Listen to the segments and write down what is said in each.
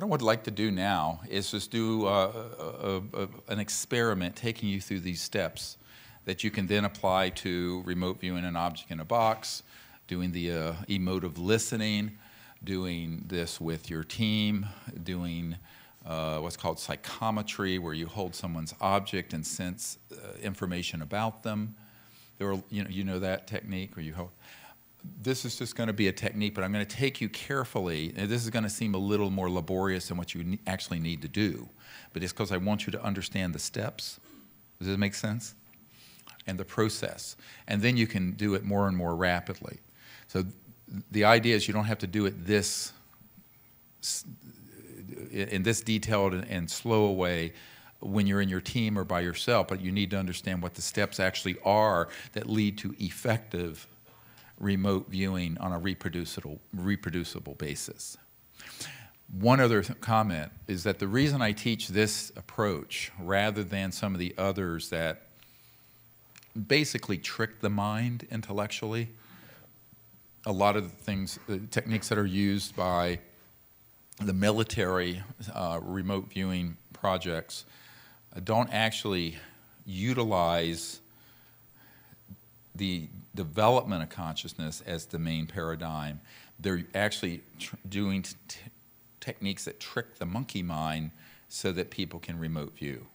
What I would like to do now is just do an experiment taking you through these steps that you can then apply to remote viewing an object in a box, doing the emotive listening, doing this with your team, doing what's called psychometry, where you hold someone's object and sense information about them. You know that technique, where you hold. This is just going to be a technique, but I'm going to take you carefully, and this is going to seem a little more laborious than what you actually need to do, but it's because I want you to understand the steps. Does this make sense? And the process. And then you can do it more and more rapidly. So the idea is you don't have to do it in this detailed and slow a way when you're in your team or by yourself, but you need to understand what the steps actually are that lead to effective remote viewing on a reproducible basis. One other comment is that the reason I teach this approach rather than some of the others that basically trick the mind intellectually, a lot of the things, the techniques that are used by the military remote viewing projects don't actually utilize the development of consciousness as the main paradigm. They're actually doing techniques that trick the monkey mind so that people can remote view.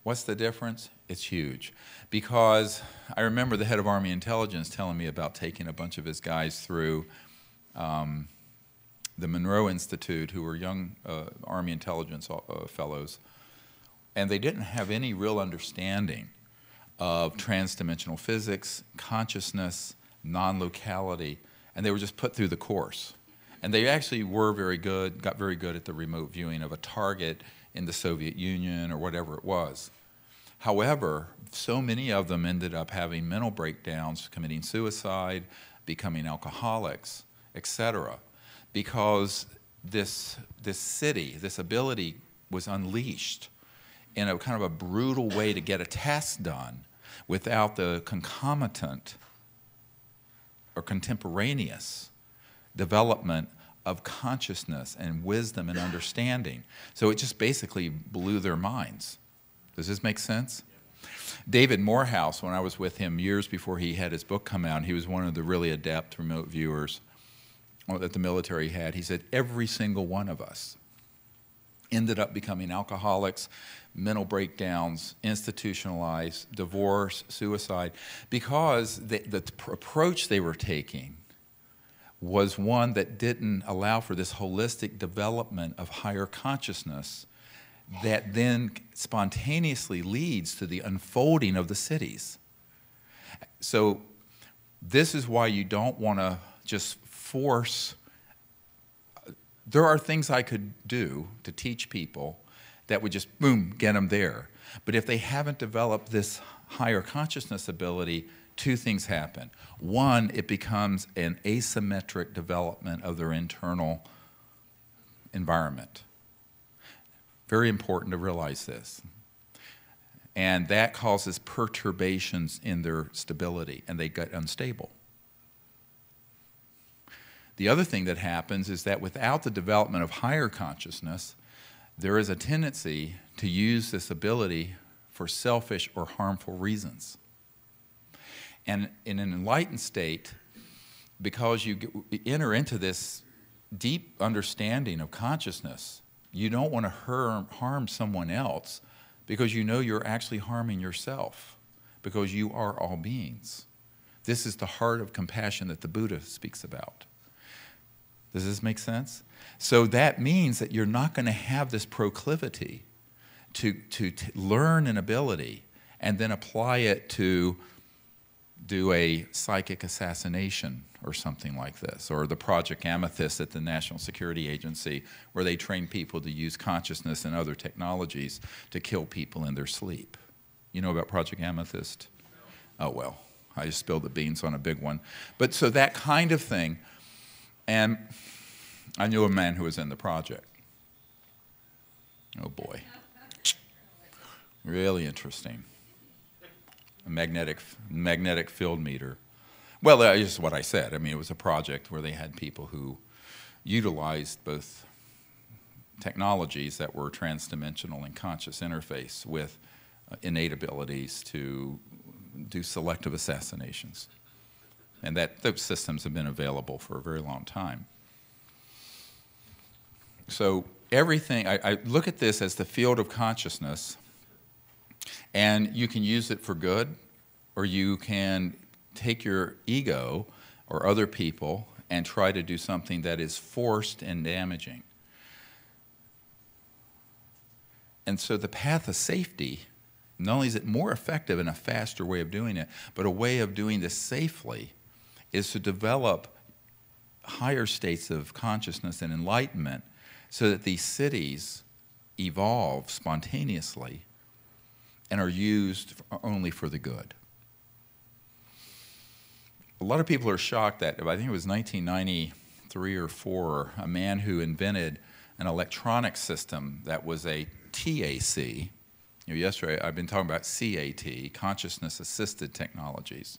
What's the difference? It's huge. Because I remember the head of Army Intelligence telling me about taking a bunch of his guys through the Monroe Institute, who were young Army Intelligence fellows, and they didn't have any real understanding of trans-dimensional physics, consciousness, non-locality, and they were just put through the course. And they actually were very good, got very good at the remote viewing of a target in the Soviet Union or whatever it was. However, so many of them ended up having mental breakdowns, committing suicide, becoming alcoholics, etc., because this ability was unleashed in a kind of a brutal way to get a task done without the concomitant or contemporaneous development of consciousness and wisdom and understanding. So it just basically blew their minds. Does this make sense? David Morehouse, when I was with him years before he had his book come out, he was one of the really adept remote viewers that the military had. He said every single one of us ended up becoming alcoholics, mental breakdowns, institutionalized, divorce, suicide, because the approach they were taking was one that didn't allow for this holistic development of higher consciousness that then spontaneously leads to the unfolding of the cities. So this is why you don't want to just force. There are things I could do to teach people that would just, boom, get them there. But if they haven't developed this higher consciousness ability, two things happen. One, it becomes an asymmetric development of their internal environment. Very important to realize this. And that causes perturbations in their stability, and they get unstable. The other thing that happens is that without the development of higher consciousness, there is a tendency to use this ability for selfish or harmful reasons. And in an enlightened state, because you enter into this deep understanding of consciousness, you don't want to harm someone else because you know you're actually harming yourself because you are all beings. This is the heart of compassion that the Buddha speaks about. Does this make sense? So that means that you're not going to have this proclivity to learn an ability and then apply it to do a psychic assassination or something like this, or the Project Amethyst at the National Security Agency, where they train people to use consciousness and other technologies to kill people in their sleep. You know about Project Amethyst? Oh, well, I just spilled the beans on a big one. But so that kind of thing, and I knew a man who was in the project. Oh, boy. Really interesting. A magnetic field meter. Well, that is what I said. I mean, it was a project where they had people who utilized both technologies that were transdimensional and conscious interface with innate abilities to do selective assassinations. And that those systems have been available for a very long time. So everything, I look at this as the field of consciousness, and you can use it for good, or you can take your ego or other people and try to do something that is forced and damaging. And so the path of safety, not only is it more effective and a faster way of doing it, but a way of doing this safely is to develop higher states of consciousness and enlightenment so that these cities evolve spontaneously and are used only for the good. A lot of people are shocked that, I think it was 1993 or 4, a man who invented an electronic system that was a TAC. Yesterday I've been talking about CAT, consciousness-assisted technologies.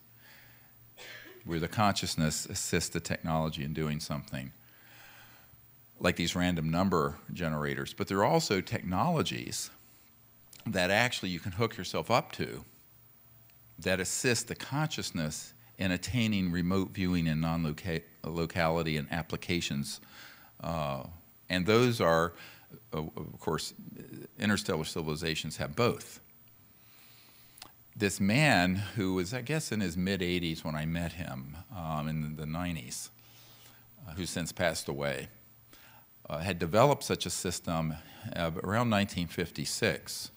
Where the consciousness assists the technology in doing something, like these random number generators. But there are also technologies that actually you can hook yourself up to that assist the consciousness in attaining remote viewing in non-locality and applications. And those are, of course, interstellar civilizations have both. This man who was, I guess, in his mid-80s when I met him, in the 90s, who's since passed away, had developed such a system around 1956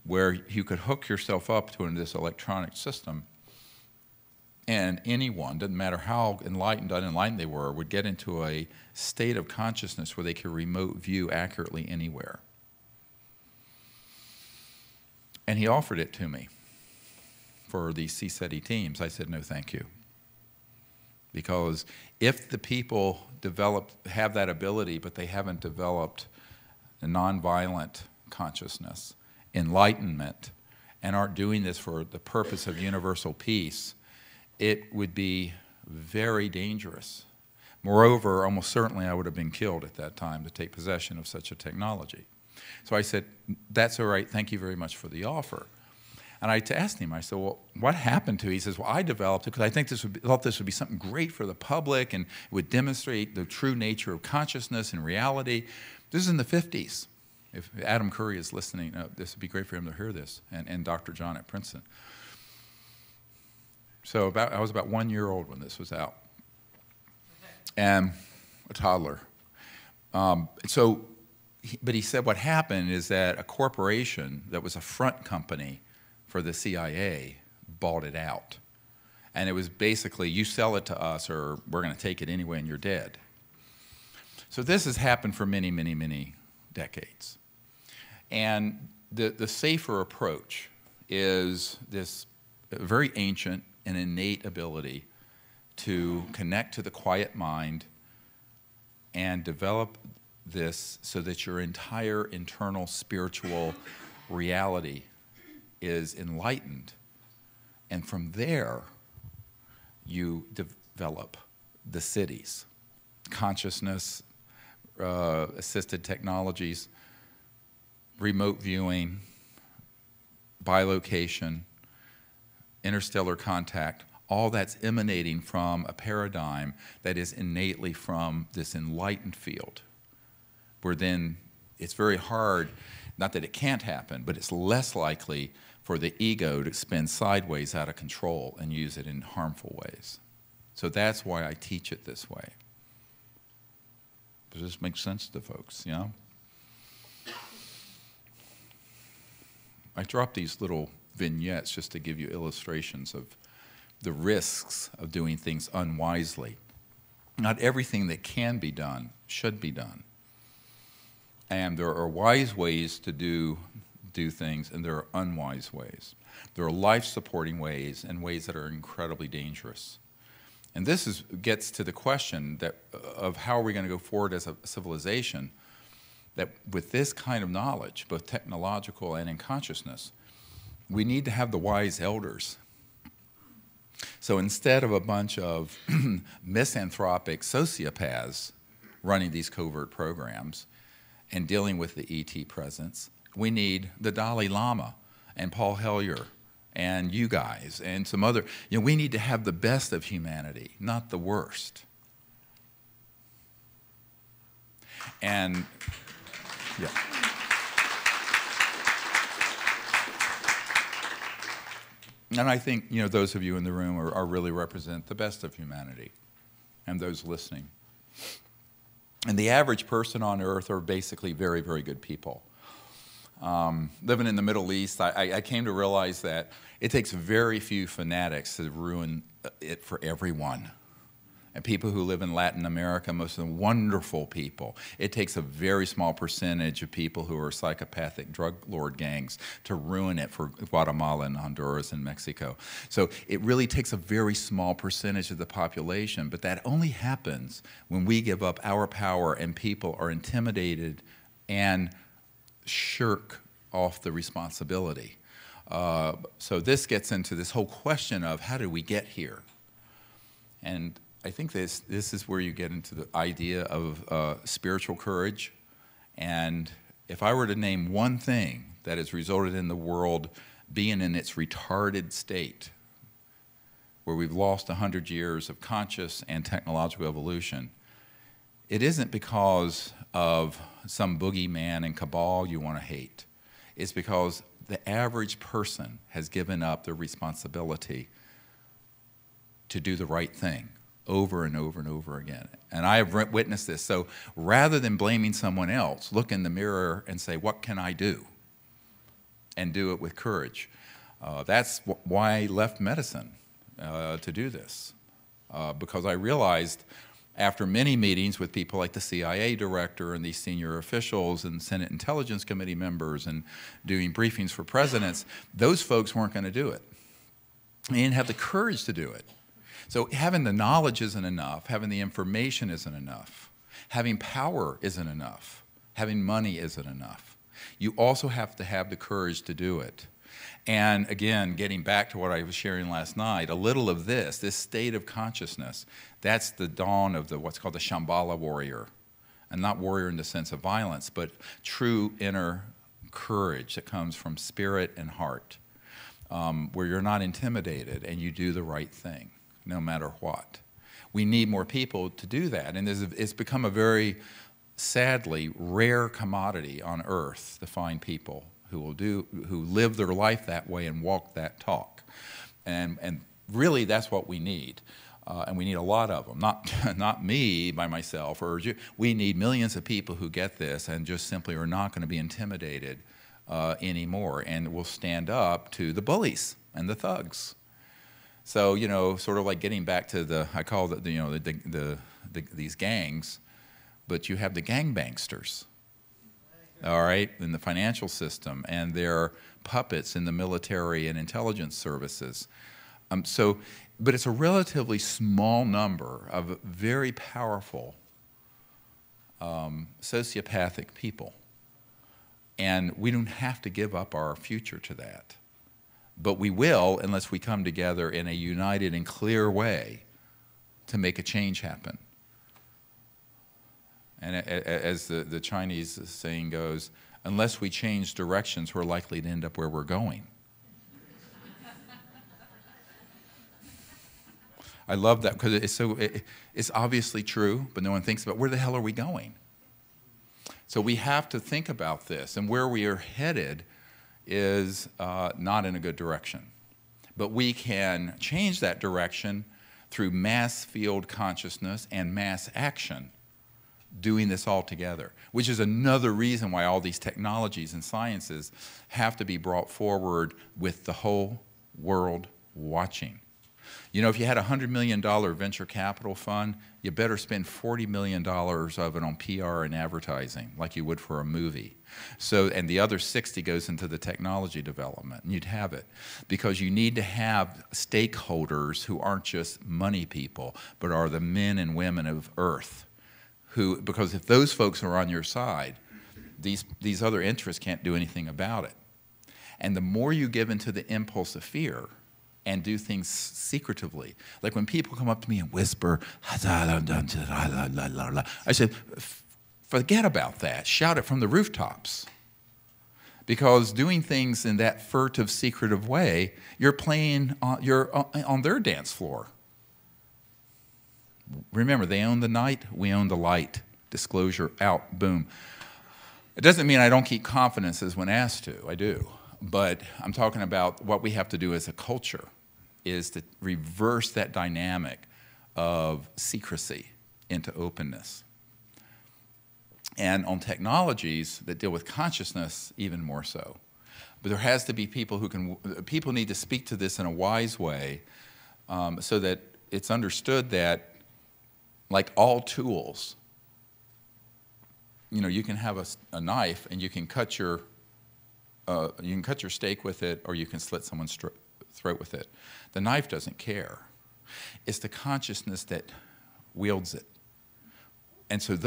where you could hook yourself up to this electronic system, and anyone, doesn't matter how enlightened or unenlightened they were, would get into a state of consciousness where they could remote view accurately anywhere. And he offered it to me for these CSETI teams. I said, no, thank you. Because if the people have that ability, but they haven't developed a nonviolent consciousness, enlightenment, and aren't doing this for the purpose of universal peace, it would be very dangerous. Moreover, almost certainly I would have been killed at that time to take possession of such a technology. So I said, that's all right, thank you very much for the offer. And I asked him, I said, well, what happened to it? He says, well, I developed it because I thought this would be something great for the public and it would demonstrate the true nature of consciousness and reality. This is in the 50s. If Adam Curry is listening, this would be great for him to hear this, and Dr. John at Princeton. So I was about 1 year old when this was out, and a toddler. But he said what happened is that a corporation that was a front company for the CIA bought it out. And it was basically, you sell it to us or we're going to take it anyway and you're dead. So this has happened for many, many, many decades. And the safer approach is this very ancient and innate ability to connect to the quiet mind and develop this so that your entire internal spiritual reality is enlightened. And from there, you develop the cities, consciousness, assisted technologies, remote viewing, bilocation, interstellar contact, all that's emanating from a paradigm that is innately from this enlightened field, where then it's very hard, not that it can't happen, but it's less likely for the ego to spin sideways out of control and use it in harmful ways. So that's why I teach it this way. Does this make sense to folks, you know? I dropped these little vignettes just to give you illustrations of the risks of doing things unwisely. Not everything that can be done should be done. And there are wise ways to do things, and there are unwise ways. There are life-supporting ways and ways that are incredibly dangerous. And this gets to the question of how are we going to go forward as a civilization that with this kind of knowledge, both technological and in consciousness, we need to have the wise elders. So instead of a bunch of misanthropic sociopaths running these covert programs and dealing with the ET presence. We need the Dalai Lama and Paul Hellyer and you guys and some other. We need to have the best of humanity, not the worst. And yeah. And I think, those of you in the room are really represent the best of humanity and those listening. And the average person on earth are basically very, very good people. Living in the Middle East, I came to realize that it takes very few fanatics to ruin it for everyone. And people who live in Latin America, most of them wonderful people. It takes a very small percentage of people who are psychopathic drug lord gangs to ruin it for Guatemala and Honduras and Mexico. So it really takes a very small percentage of the population, but that only happens when we give up our power and people are intimidated and shirk off the responsibility. So this gets into this whole question of how did we get here? And I think this is where you get into the idea of spiritual courage. And if I were to name one thing that has resulted in the world being in its retarded state, where we've lost 100 years of conscious and technological evolution, it isn't because of some boogeyman and cabal you want to hate. It's because the average person has given up their responsibility to do the right thing over and over and over again. And I have witnessed this. So rather than blaming someone else, look in the mirror and say, what can I do? And do it with courage. That's why I left medicine to do this. Because I realized after many meetings with people like the CIA director and these senior officials and Senate Intelligence Committee members and doing briefings for presidents, those folks weren't going to do it. They didn't have the courage to do it. So having the knowledge isn't enough. Having the information isn't enough. Having power isn't enough. Having money isn't enough. You also have to have the courage to do it. And again, getting back to what I was sharing last night, a little of this state of consciousness, that's the dawn of what's called the Shambhala warrior. And not warrior in the sense of violence, but true inner courage that comes from spirit and heart, where you're not intimidated and you do the right thing, no matter what. We need more people to do that. And it's become a very, sadly, rare commodity on earth to find people who live their life that way and walk that talk. And really, that's what we need. And we need a lot of them, not me by myself. We need millions of people who get this and just simply are not going to be intimidated anymore and will stand up to the bullies and the thugs. So, sort of like getting back to I call it, these gangs, but you have the gangbangsters, all right, in the financial system, and they're puppets in the military and intelligence services. But it's a relatively small number of very powerful sociopathic people, and we don't have to give up our future to that. But we will unless we come together in a united and clear way to make a change happen. And as the Chinese saying goes, unless we change directions, we're likely to end up where we're going. I love that because it's obviously true, but no one thinks about where the hell are we going? So we have to think about this, and where we are headed is not in a good direction. But we can change that direction through mass field consciousness and mass action, doing this all together, which is another reason why all these technologies and sciences have to be brought forward with the whole world watching. If you had a $100 million venture capital fund, you better spend $40 million of it on PR and advertising, like you would for a movie. And the other 60 goes into the technology development, and you'd have it. Because you need to have stakeholders who aren't just money people, but are the men and women of Earth. Because if those folks are on your side, these other interests can't do anything about it. And the more you give into the impulse of fear, and do things secretively. Like when people come up to me and whisper, I said, forget about that. Shout it from the rooftops. Because doing things in that furtive, secretive way, you're on their dance floor. Remember, they own the night, we own the light. Disclosure out, boom. It doesn't mean I don't keep confidences when asked to, I do. But I'm talking about what we have to do as a culture is to reverse that dynamic of secrecy into openness. And on technologies that deal with consciousness, even more so. But there has to be people people need to speak to this in a wise way so that it's understood that, like all tools, you can have a knife and you can cut your steak with it, or you can slit someone's throat with it. The knife doesn't care. It's the consciousness that wields it. And so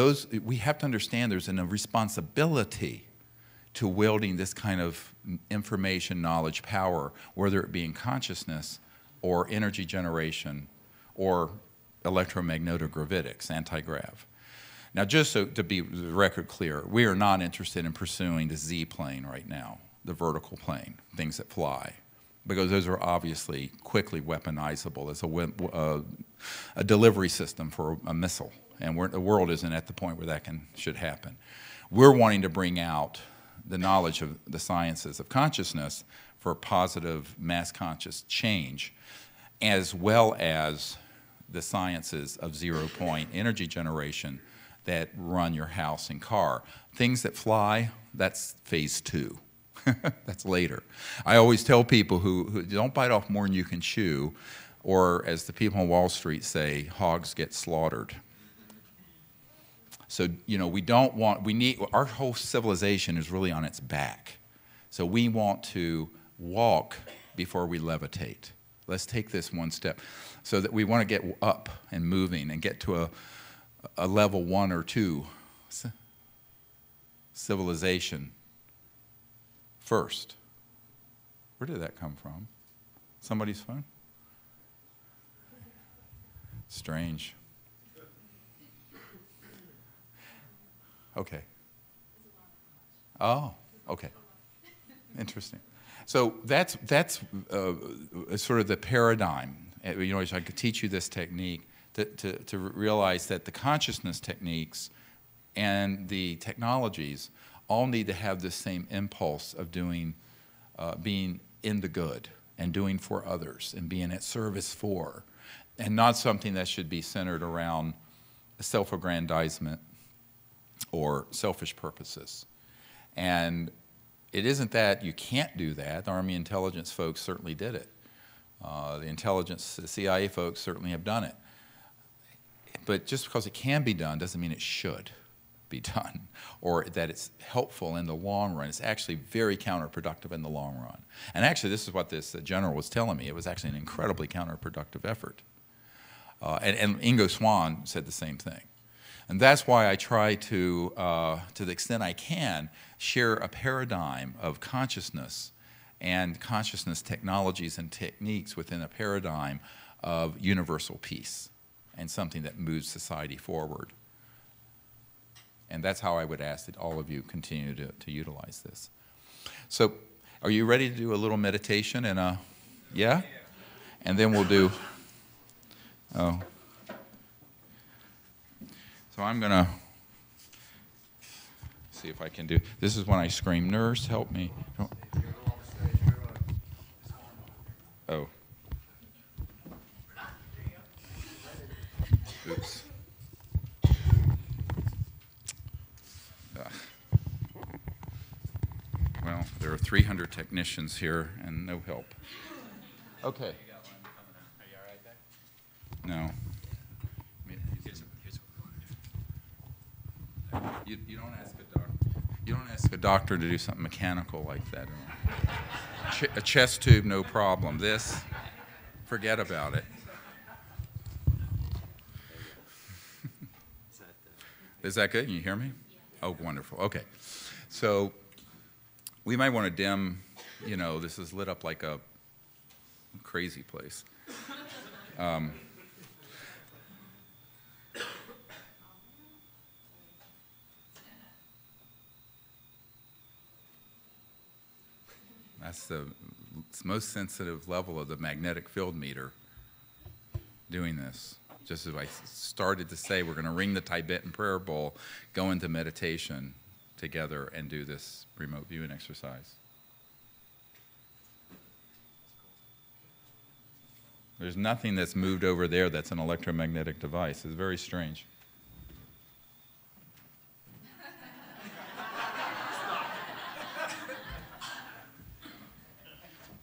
we have to understand there's a responsibility to wielding this kind of information, knowledge, power, whether it be in consciousness or energy generation or electromagnetogravitics, anti-grav. Now, just so to be the record clear, we are not interested in pursuing the Z plane right now, the vertical plane, things that fly, because those are obviously quickly weaponizable as a delivery system for a missile. And the world isn't at the point where that should happen. We're wanting to bring out the knowledge of the sciences of consciousness for positive mass conscious change, as well as the sciences of zero-point energy generation that run your house and car. Things that fly, that's phase 2. That's later. I always tell people who don't bite off more than you can chew, or as the people on Wall Street say, hogs get slaughtered. So, our whole civilization is really on its back. So we want to walk before we levitate. Let's take this one step. So that we want to get up and moving and get to a level 1 or 2 civilization first. Where did that come from? Somebody's phone? Strange. Okay. Oh, okay. Interesting. So that's sort of the paradigm. I could teach you this technique to realize that the consciousness techniques and the technologies all need to have the same impulse of being in the good and doing for others and being at service for, and not something that should be centered around self-aggrandizement or selfish purposes. And it isn't that you can't do that. The Army intelligence folks certainly did it. The CIA folks certainly have done it. But just because it can be done doesn't mean it should be done, or that it's helpful in the long run. It's actually very counterproductive in the long run. And actually, this is what this general was telling me. It was actually an incredibly counterproductive effort. And Ingo Swann said the same thing. And that's why I try to the extent I can, share a paradigm of consciousness and consciousness technologies and techniques within a paradigm of universal peace and something that moves society forward. And that's how I would ask that all of you continue to utilize this. So, are you ready to do a little meditation? And yeah? And then we'll do, so I'm going to see if I can do, this is when I scream, nurse, help me. Oh. Oops. Well, there are 300 technicians here and no help. Okay. No. You don't ask a doctor. You don't ask a doctor to do something mechanical like that. A chest tube, no problem. This, forget about it. Is that good? Can you hear me? Oh, wonderful. Okay. So we might want to dim, this is lit up like a crazy place. That's the most sensitive level of the magnetic field meter doing this. Just as I started to say, we're going to ring the Tibetan prayer bowl, go into meditation together, and do this remote viewing exercise. There's nothing that's moved over there that's an electromagnetic device. It's very strange.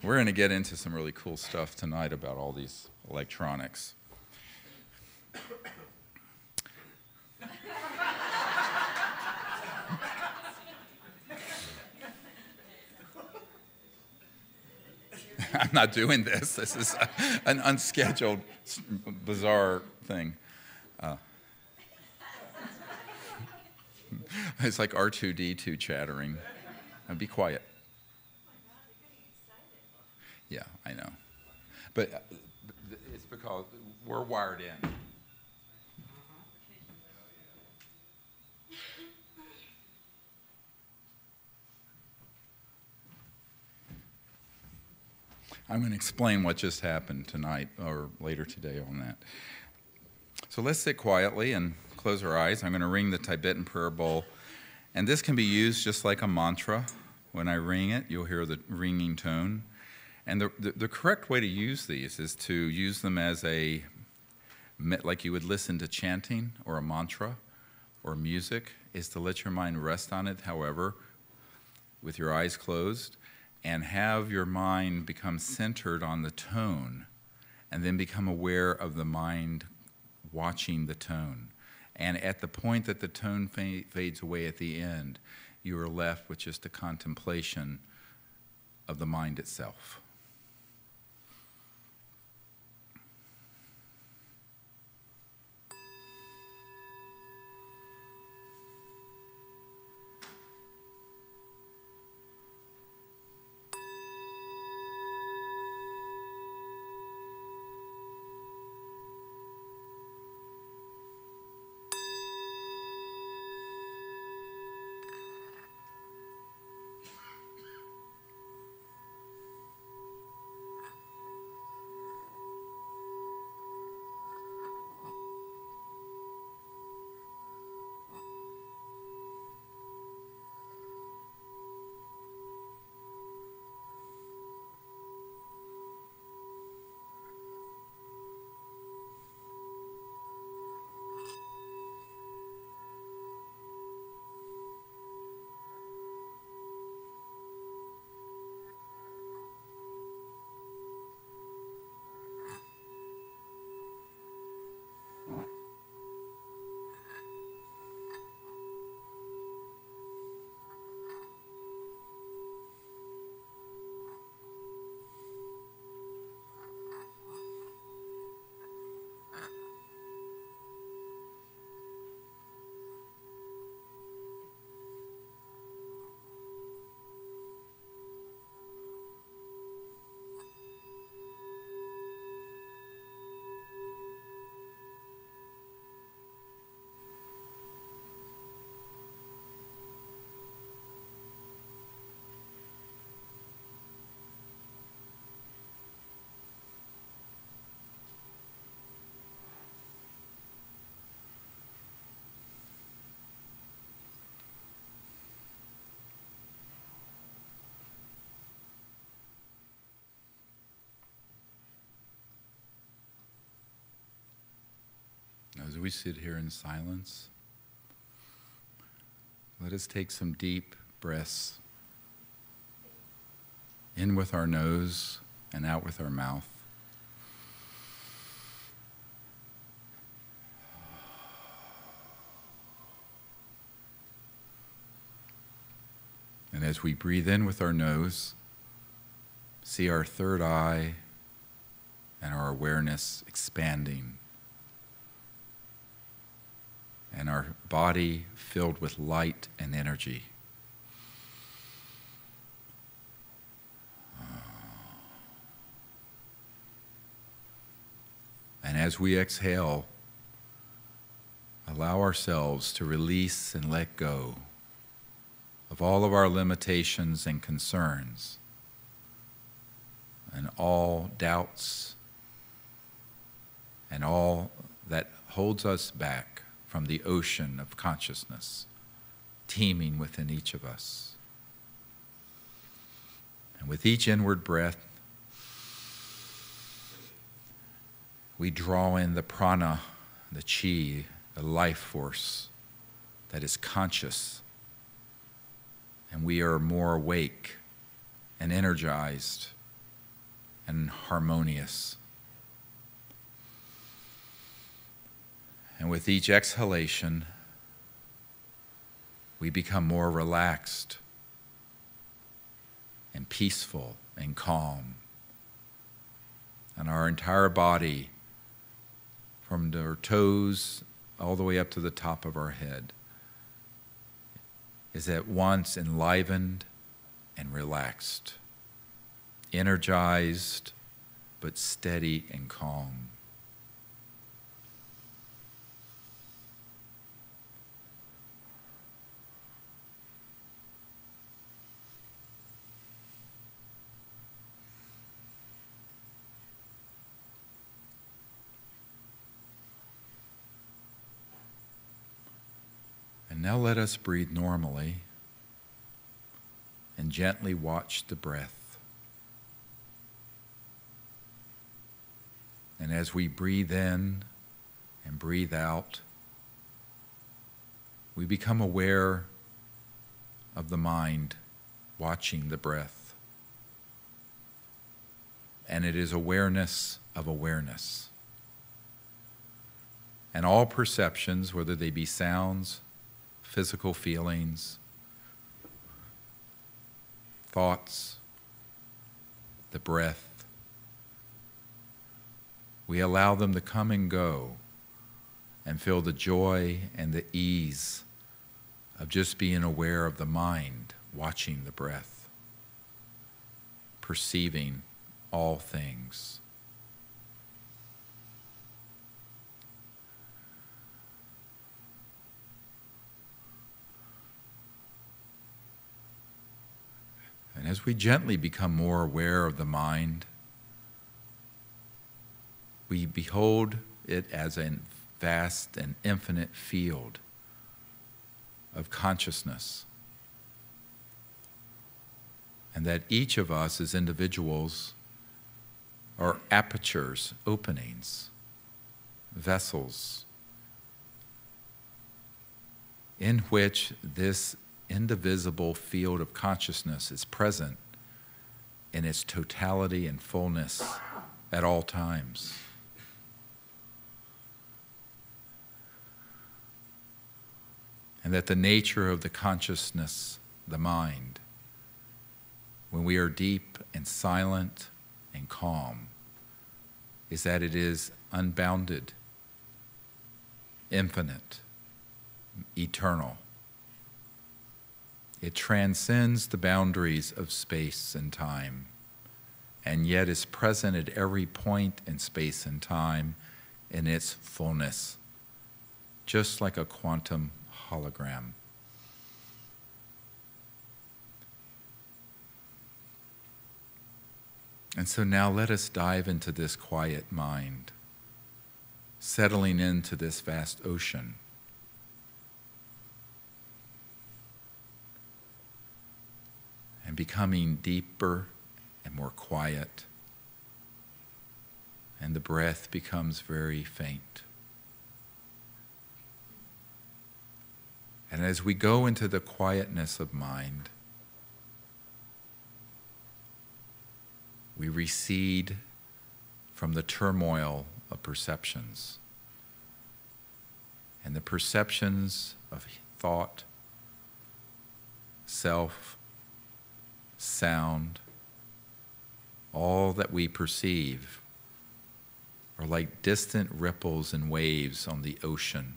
We're going to get into some really cool stuff tonight about all these electronics. I'm not doing this. This is an unscheduled, bizarre thing. It's like R2-D2 chattering. Be quiet. Yeah, I know. But it's because we're wired in. I'm going to explain what just happened tonight or later today on that. So let's sit quietly and close our eyes. I'm going to ring the Tibetan prayer bowl. And this can be used just like a mantra. When I ring it, you'll hear the ringing tone. And the correct way to use these is to use them as like you would listen to chanting or a mantra or music, is to let your mind rest on it, however, with your eyes closed, and have your mind become centered on the tone, and then become aware of the mind watching the tone. And at the point that the tone fades away at the end, you are left with just a contemplation of the mind itself. As we sit here in silence, let us take some deep breaths in with our nose and out with our mouth. And as we breathe in with our nose, see our third eye and our awareness expanding, and our body filled with light and energy. And as we exhale, allow ourselves to release and let go of all of our limitations and concerns, and all doubts and all that holds us back from the ocean of consciousness teeming within each of us. And with each inward breath, we draw in the prana, the chi, the life force that is conscious, and we are more awake and energized and harmonious. And with each exhalation, we become more relaxed and peaceful and calm. And our entire body, from our toes all the way up to the top of our head, is at once enlivened and relaxed, energized but steady and calm. And now let us breathe normally and gently watch the breath. And as we breathe in and breathe out, we become aware of the mind watching the breath. And it is awareness of awareness. And all perceptions, whether they be sounds, physical feelings, thoughts, the breath, we allow them to come and go and feel the joy and the ease of just being aware of the mind watching the breath, perceiving all things. And as we gently become more aware of the mind, we behold it as a vast and infinite field of consciousness. And that each of us as individuals are apertures, openings, vessels, in which this indivisible field of consciousness is present in its totality and fullness at all times. And that the nature of the consciousness, the mind, when we are deep and silent and calm, is that it is unbounded, infinite, eternal. It transcends the boundaries of space and time, and yet is present at every point in space and time in its fullness, just like a quantum hologram. And so now let us dive into this quiet mind, settling into this vast ocean. And becoming deeper and more quiet. And the breath becomes very faint. And as we go into the quietness of mind, we recede from the turmoil of perceptions. And the perceptions of thought, self, sound, all that we perceive are like distant ripples and waves on the ocean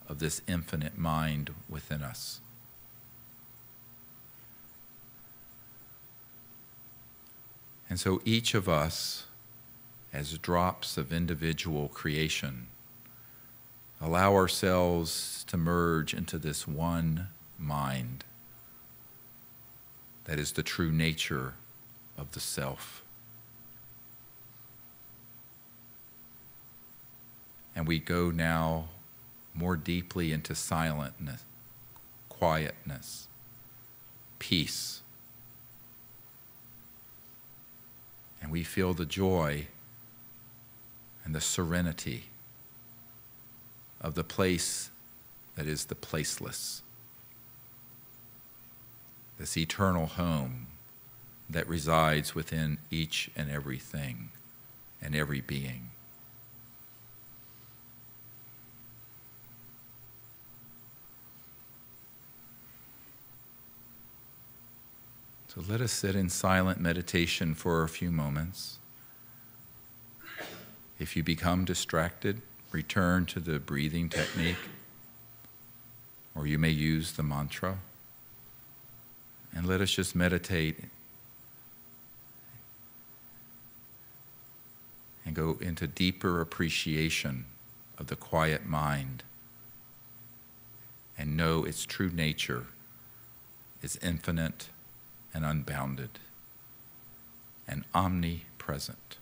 of this infinite mind within us. And so each of us, as drops of individual creation, allow ourselves to merge into this one mind that is the true nature of the self. And we go now more deeply into silentness, quietness, peace. And we feel the joy and the serenity of the place that is the placeless. This eternal home that resides within each and everything and every being. So let us sit in silent meditation for a few moments. If you become distracted, return to the breathing technique, or you may use the mantra. And let us just meditate and go into deeper appreciation of the quiet mind and know its true nature is infinite and unbounded and omnipresent.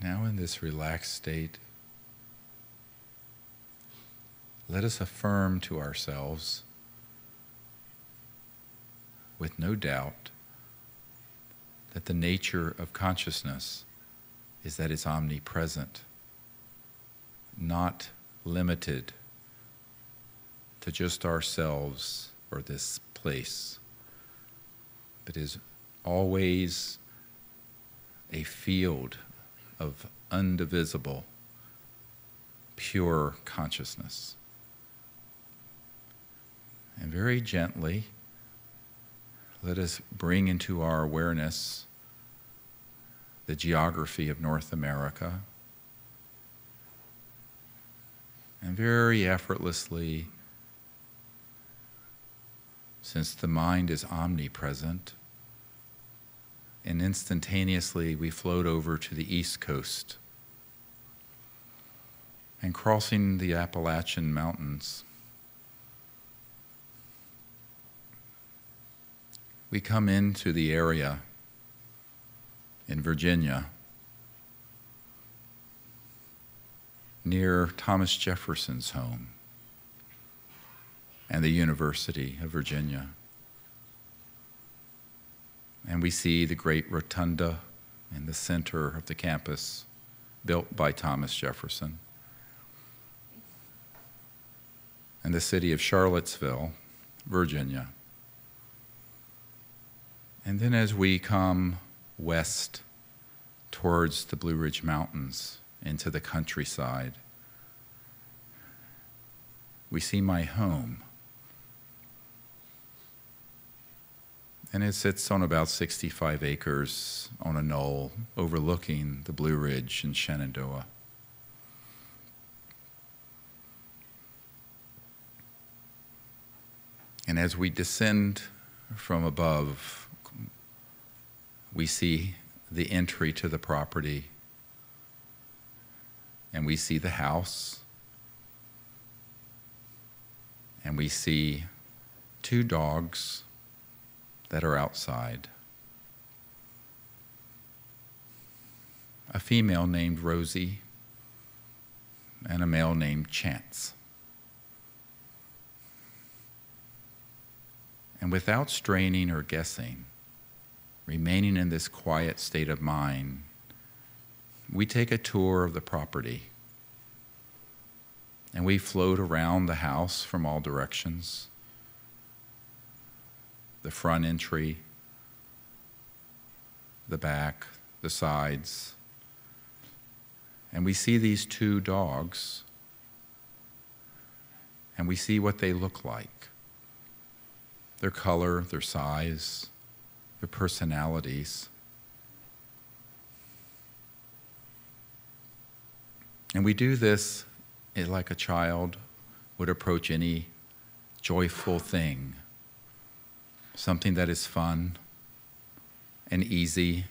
Now in this relaxed state, let us affirm to ourselves, with no doubt, that the nature of consciousness is that it's omnipresent, not limited to just ourselves or this place, but is always a field of undivisible, pure consciousness. And very gently, let us bring into our awareness the geography of North America, and very effortlessly, since the mind is omnipresent, and instantaneously we float over to the East Coast and crossing the Appalachian Mountains, we come into the area in Virginia near Thomas Jefferson's home and the University of Virginia. And we see the great rotunda in the center of the campus, built by Thomas Jefferson. And the city of Charlottesville, Virginia. And then as we come west towards the Blue Ridge Mountains into the countryside, we see my home. And it sits on about 65 acres on a knoll overlooking the Blue Ridge in Shenandoah. And as we descend from above, we see the entry to the property, and we see the house, and we see 2 dogs that are outside. a female named Rosie and a male named Chance. And without straining or guessing, remaining in this quiet state of mind, we take a tour of the property and we float around the house from all directions. The front entry, the back, the sides. And we see these two dogs and we see what they look like. Their color, their size, their personalities. And we do this like a child would approach any joyful thing, something that is fun and easy.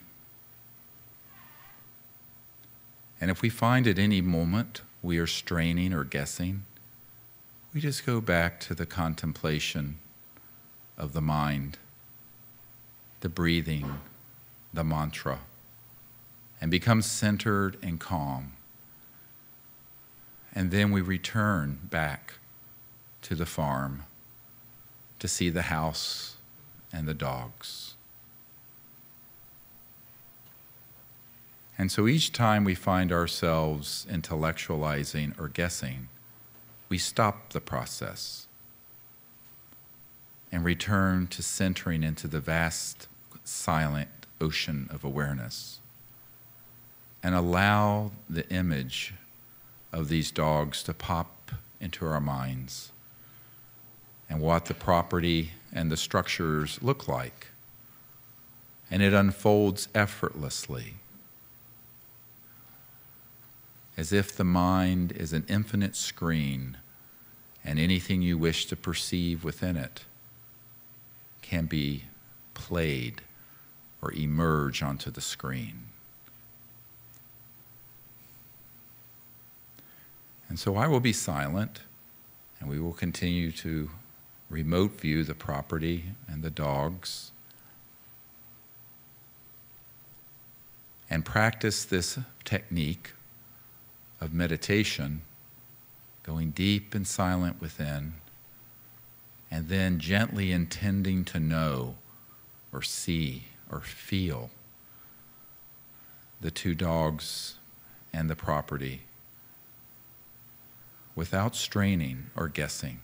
And if we find at any moment we are straining or guessing, we just go back to the contemplation of the mind, the breathing, the mantra, and become centered and calm. And then we return back to the farm to see the house and the dogs. And so each time we find ourselves intellectualizing or guessing, we stop the process and return to centering into the vast, silent ocean of awareness and allow the image of these dogs to pop into our minds and what the property and the structures look like. And it unfolds effortlessly, as if the mind is an infinite screen and anything you wish to perceive within it can be played or emerge onto the screen. And so I will be silent, and we will continue to remote view the property and the dogs and practice this technique of meditation, going deep and silent within, and then gently intending to know or see or feel the two dogs and the property without straining or guessing.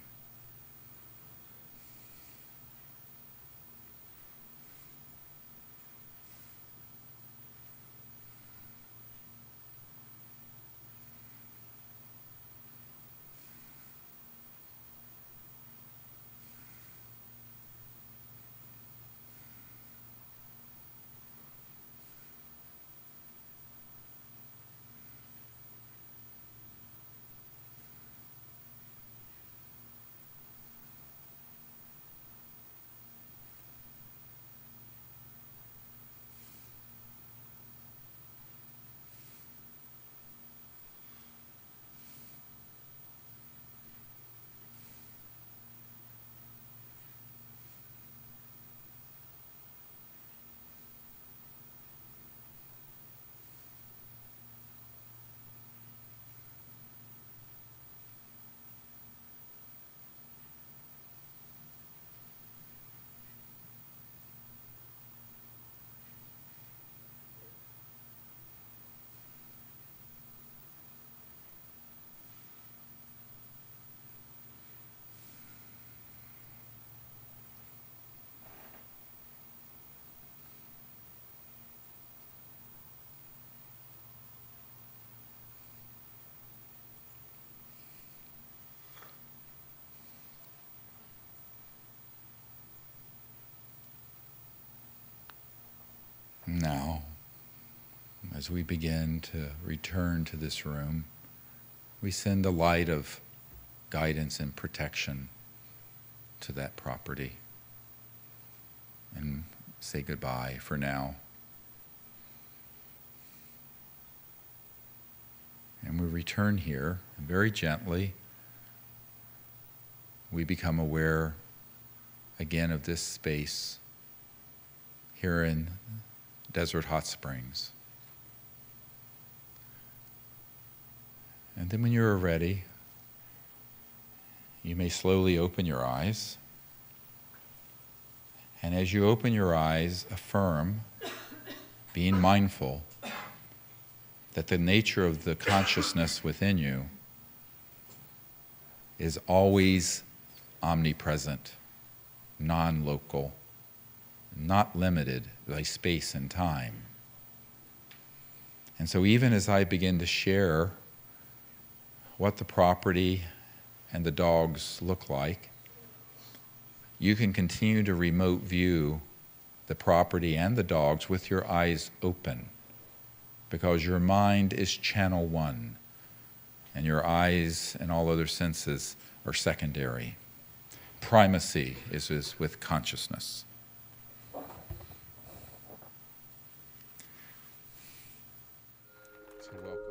Now, as we begin to return to this room, we send a light of guidance and protection to that property and say goodbye for now. And we return here, and very gently, we become aware again of this space here in Desert Hot Springs. And then when you're ready, you may slowly open your eyes. And as you open your eyes, affirm, being mindful, that the nature of the consciousness within you is always omnipresent, non-local, not limited by space and time. And so even as I begin to share what the property and the dogs look like, you can continue to remote view the property and the dogs with your eyes open, because your mind is channel one, and your eyes and all other senses are secondary. Primacy is with consciousness. So welcome.